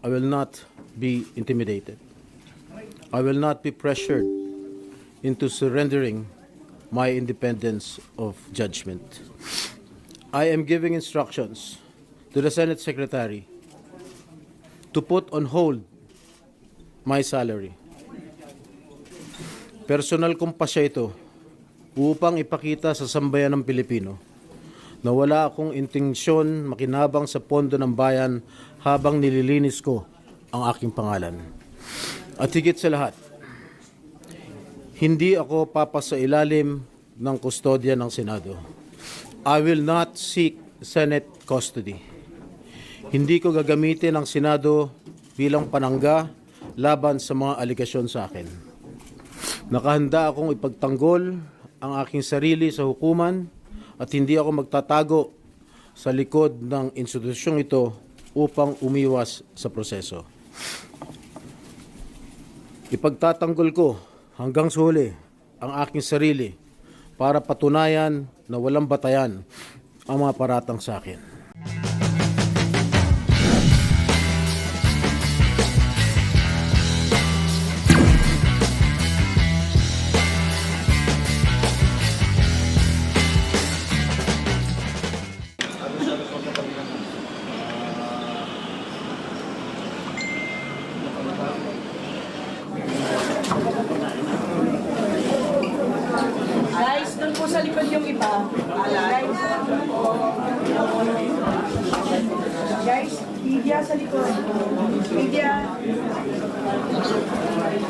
I will not be intimidated. I will not be pressured into surrendering my independence of judgment. I am giving instructions to the Senate Secretary to put on hold my salary. Personal kong pasya ito upang ipakita sa sambayan ng Pilipino na wala akong intensyon makinabang sa pondo ng bayan habang nililinis ko ang aking pangalan. At higit sa lahat, hindi ako papasailalim ng kustodya ng Senado. I will not seek Senate custody. Hindi ko gagamitin ang Senado bilang panangga laban sa mga aligasyon sa akin. Nakahanda akong ipagtanggol ang aking sarili sa hukuman at hindi ako magtatago sa likod ng institusyong ito upang umiwas sa proseso. Ipagtatanggol ko hanggang sa huli ang aking sarili para patunayan na walang batayan ang mga paratang sa akin. Guys, doon po sa likod yung iba. Guys, media sa likod. Media.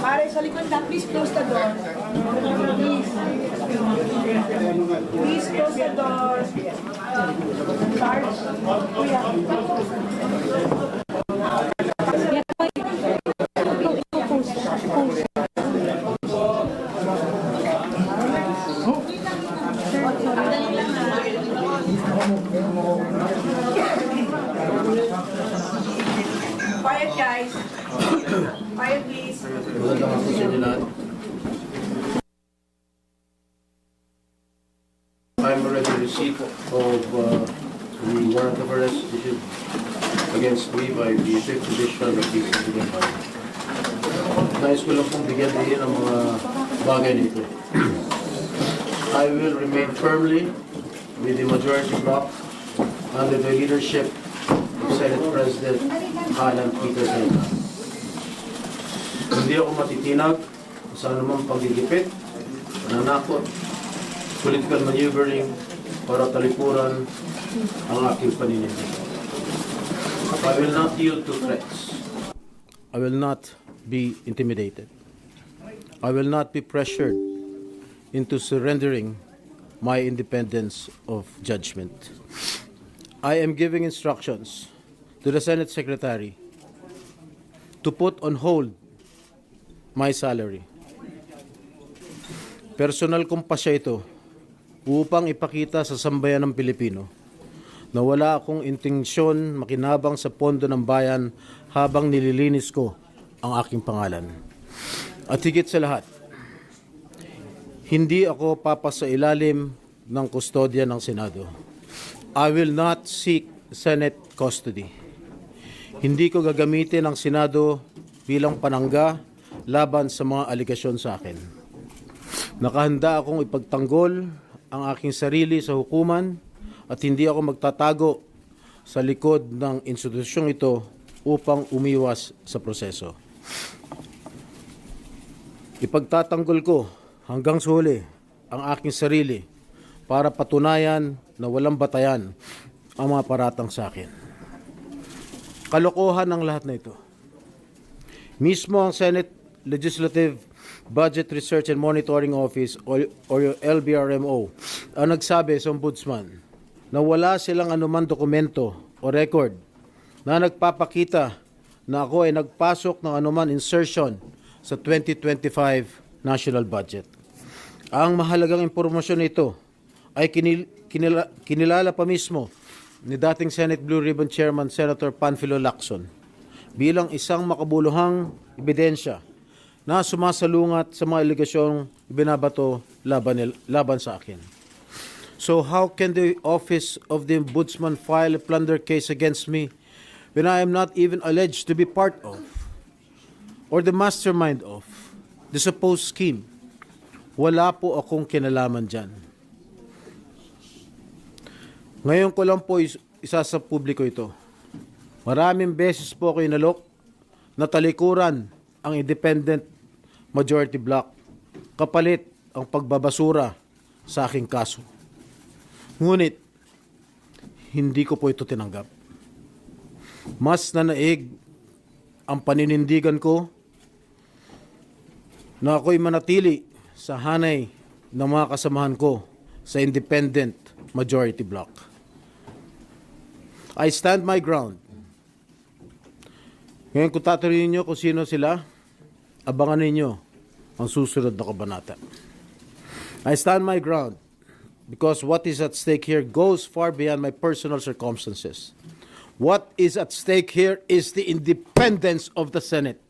Pare, sa likod na, please close the door. Please. Please close the door. Sarge, kuya. Quiet, guys. Quiet, please. Magandang hapon sa inyo lahat. I'm already receipt of the warrant of arrest issued against me by the 5th Division of the City of Nais ko lang pong bigyan din ang mga bagay nito. I will remain firmly with the majority bloc under the leadership of Senate President Alan Peter Cayetano. Hindi ako matitinag sa anumang paggigipit, nanakot, political maneuvering para talikuran ang aking paninindigan. I will not yield to threats. I will not be intimidated. I will not be pressured into surrendering my independence of judgment. I am giving instructions to the Senate Secretary to put on hold my salary. Personal kong pasya ito upang ipakita sa sambayan ng Pilipino na wala akong intensyon makinabang sa pondo ng bayan habang nililinis ko ang aking pangalan. At higit sa lahat, hindi ako papasailalim ng kustodya ng Senado. I will not seek Senate custody. Hindi ko gagamitin ang Senado bilang panangga laban sa mga aligasyon sa akin. Nakahanda akong ipagtanggol ang aking sarili sa hukuman at hindi ako magtatago sa likod ng institusyong ito upang umiwas sa proseso. Ipagtatanggol ko hanggang sa huli ang aking sarili para patunayan na walang batayan ang mga paratang sa akin. Kalokohan ang lahat na ito. Mismo ang Senate Legislative Budget Research and Monitoring Office o LBRMO ang nagsabi sa Ombudsman na wala silang anumang dokumento o record na nagpapakita na ako ay nagpasok ng anuman insertion sa 2025 national budget. Ang mahalagang impormasyon nito ay kinilala pa mismo ni dating Senate Blue Ribbon Chairman Senator Panfilo Lacson bilang isang makabuluhang ebidensya na sumasalungat sa mga aligasyong ibinabato laban sa akin. So how can the Office of the Ombudsman file a plunder case against me when I am not even alleged to be part of or the mastermind of the supposed scheme. Wala po akong kinalaman dyan. Ngayon ko lang po isa sa publiko ito. Maraming beses po ako inalok na talikuran ang independent majority block kapalit ang pagbabasura sa aking kaso. Ngunit, hindi ko po ito tinanggap. Mas nanaig ang paninindigan ko na ako'y manatili sa hanay ng mga kasamahan ko sa independent majority block. I stand my ground. Ngayon kung tatanungin niyo kung sino sila, abangan ninyo ang susunod na kabanata. I stand my ground because what is at stake here goes far beyond my personal circumstances. What is at stake here is the independence of the Senate.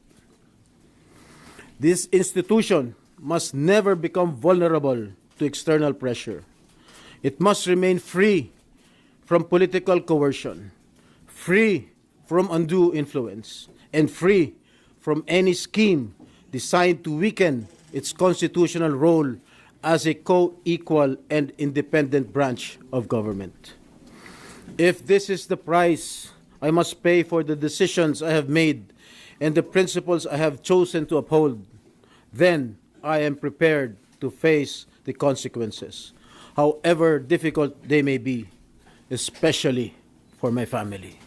This institution must never become vulnerable to external pressure. It must remain free from political coercion, free from undue influence, and free from any scheme designed to weaken its constitutional role as a co-equal and independent branch of government. If this is the price I must pay for the decisions I have made and the principles I have chosen to uphold, then I am prepared to face the consequences, however difficult they may be, especially for my family.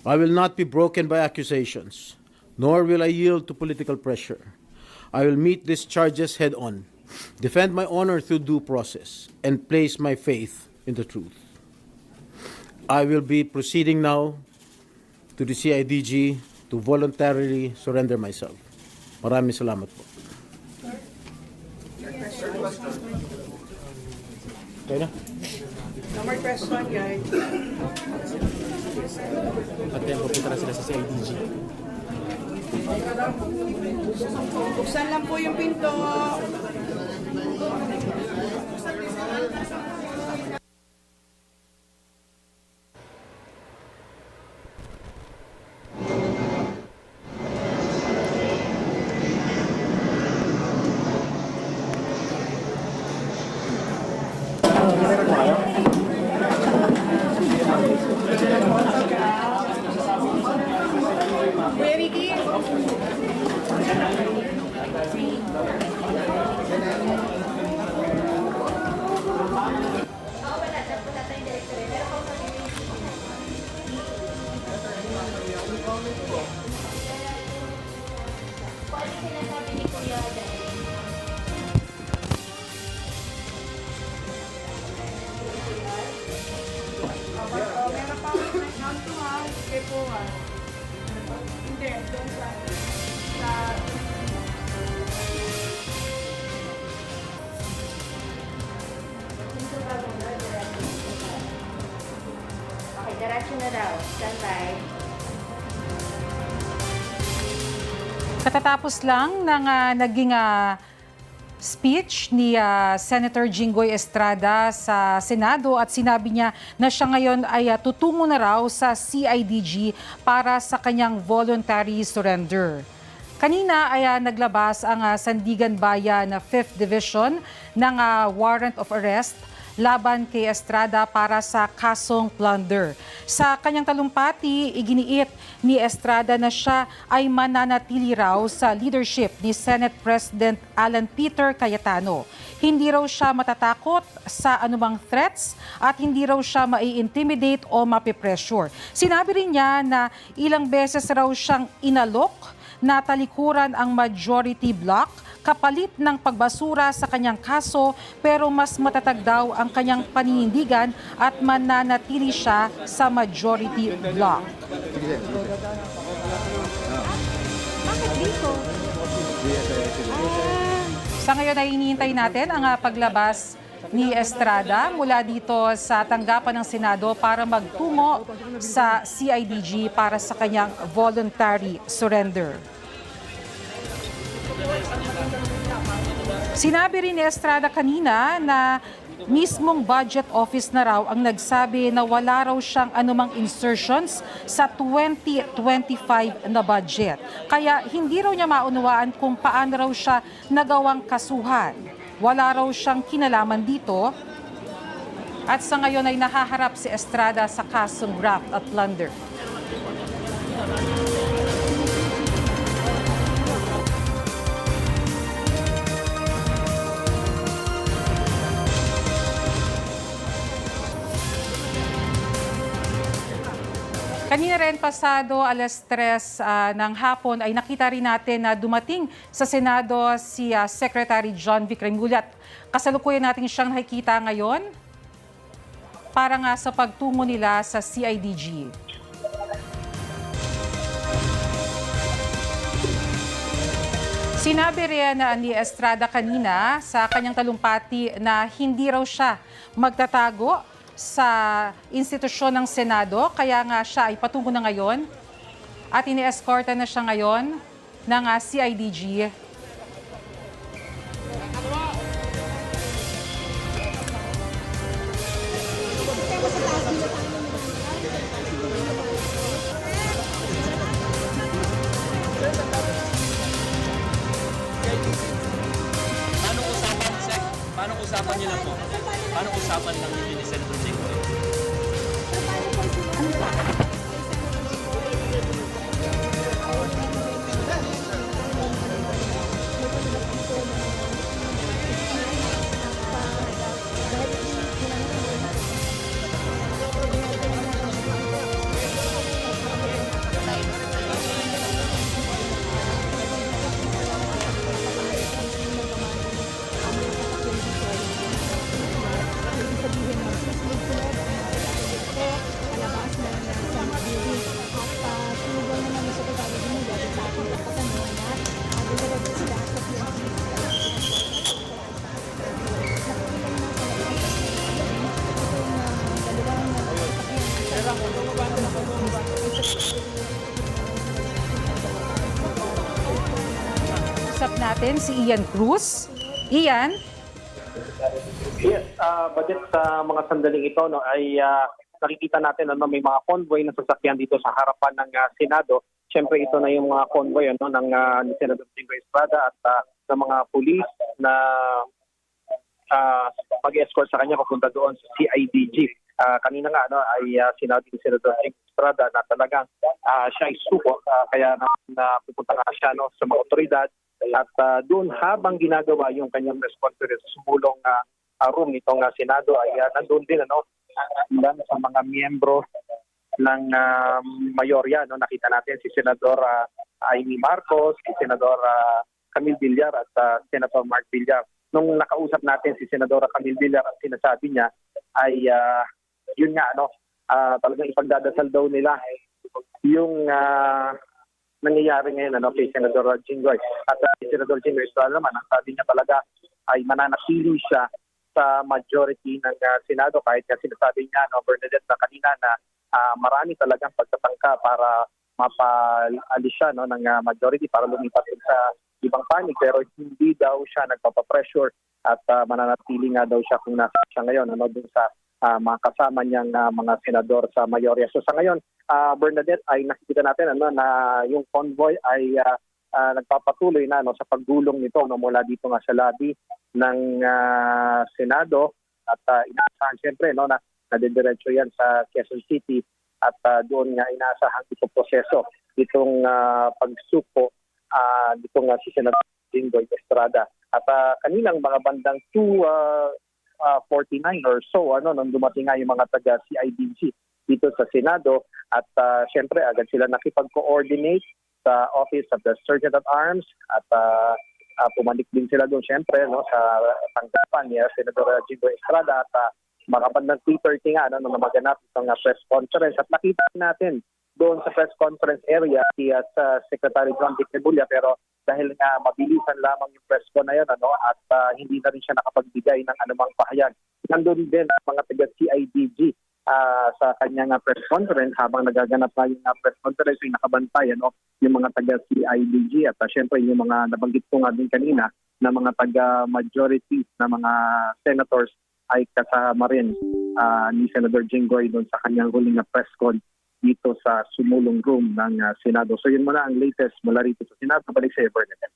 I will not be broken by accusations, nor will I yield to political pressure. I will meet these charges head on, defend my honor through due process, and place my faith in the truth. I will be proceeding now to the CIDG to voluntarily surrender myself. Maraming salamat po. Okay na? No more question, guys. At then, pupunta na sila sa CIDG. Buksan lang po yung pinto. Kuya Ricky? Meron pa ako count to ha. Kay po ha. Hindi, doon sa... Okay, diretso na daw. Stand by. Katatapos lang ng naging speech ni Senator Jinggoy Estrada sa Senado at sinabi niya na siya ngayon ay tutungo na raw sa CIDG para sa kanyang voluntary surrender. Kanina ay naglabas ang Sandigan Bayan 5th Division ng warrant of arrest laban kay Estrada para sa kasong plunder. Sa kanyang talumpati, iginiit ni Estrada na siya ay mananatili raw sa leadership ni Senate President Alan Peter Cayetano. Hindi raw siya matatakot sa anumang threats at hindi raw siya mai-intimidate o mapipressure. Sinabi rin niya na ilang beses raw siyang inalok na talikuran ang majority block kapalit ng pagbasura sa kanyang kaso, pero mas matatag daw ang kanyang paninindigan at mananatili siya sa majority block. Sa ngayon ay hinihintay natin ang paglabas ni Estrada mula dito sa tanggapan ng Senado para magtungo sa CIDG para sa kanyang voluntary surrender. Sinabi rin ni Estrada kanina na mismong budget office na raw ang nagsabi na wala raw siyang anumang insertions sa 2025 na budget. Kaya hindi raw niya maunawaan kung paano raw siya nagawang kasuhan. Wala raw siyang kinalaman dito. At sa ngayon ay nahaharap si Estrada sa kasong graft at plunder. Kanina rin pasado alas 3 ng hapon ay nakita rin natin na dumating sa Senado si Secretary John Vic Remulla. Kasalukuyan natin siyang nakikita ngayon para nga sa pagtungo nila sa CIDG. Sinabi rin ni Estrada kanina sa kanyang talumpati na hindi raw siya magtatago sa institusyon ng Senado, kaya nga siya ay patungo na ngayon at ini-escorta na siya ngayon ng CIDG. Paano usapan niyo lang po? Paano usapan lang niyo ni Senator Jinggoy? Usap natin si Ian Cruz. Ian? Yes, budget sa mga sandaling ito no, ay nakikita natin may mga convoy na sasakyan dito sa harapan ng Senado. Siyempre ito na yung mga convoy ni Senator Jinggoy Estrada at ng mga pulis na mag-escort sa kanya papunta doon sa CIDG. Kanina nga ay sinabi ni Senator Jinggoy Estrada na talagang siya ay suko kaya pupunta nga siya sa mga otoridad at doon habang ginagawa yung kanyang press conference sa sumulong room nitong Senado ay nandun din ilan sa mga miyembro ng mayorya. Nakita natin si Senador Amy Marcos, si Senador Camille Villar at Senator Mark Villar. Nung nakausap natin si Senadora Camille Villar at sinasabi niya ay yun nga talagang ipagdadasal daw nila yung nangyayari ngayon kay Senador Jinggoy. At si Senador Jinggoy Estrada naman, ang sabi niya talaga ay mananatili siya sa majority ng Senado kahit kasi sinasabi niya Bernadette na kanina na marami talagang pagtatangka para mapaalis siya ng majority para lumipat sa ibang panig, pero hindi daw siya nagpapapressure at mananatili nga daw siya kung nasa siya ngayon dun sa mga kasama niyang mga senador sa mayorya. So sa ngayon, Bernadette, ay nakikita natin na yung convoy ay nagpapatuloy na sa paggulong nito mula dito nga sa lobby ng Senado at inaasahan siyempre na nadidiretso yan sa Quezon City at doon nga inaasahan ito proseso itong pagsuko dito nga si Senator Jinggoy Estrada. At kaninang mga bandang 2:49 or so nung dumating nga yung mga taga CIDG dito sa Senado at syempre agad sila nakipag-coordinate sa Office of the Sergeant at Arms at pumanik din sila doon syempre sa tanggapan ni Senator Jinggoy Estrada at mga bandang 3:30 nga nung maganap itong press conference at nakita natin doon sa press conference area si Secretary John Vic Remulla, pero dahil nga mabilisan lamang yung press con na yun at hindi na rin siya nakapagbigay ng anumang pahayag. Nandun din ang mga taga CIDG sa kanyang press conference habang nagaganap na yung press conference yung nakabantay yung mga taga CIDG at syempre yung mga nabanggit ko nga din kanina na mga taga majority na mga senators ay kasama rin ni Senator Jinggoy doon sa kanyang huling na press con dito sa sumulong room ng Senado. So yun muna ang latest mula rito sa Senado. Balik sa Bernadette.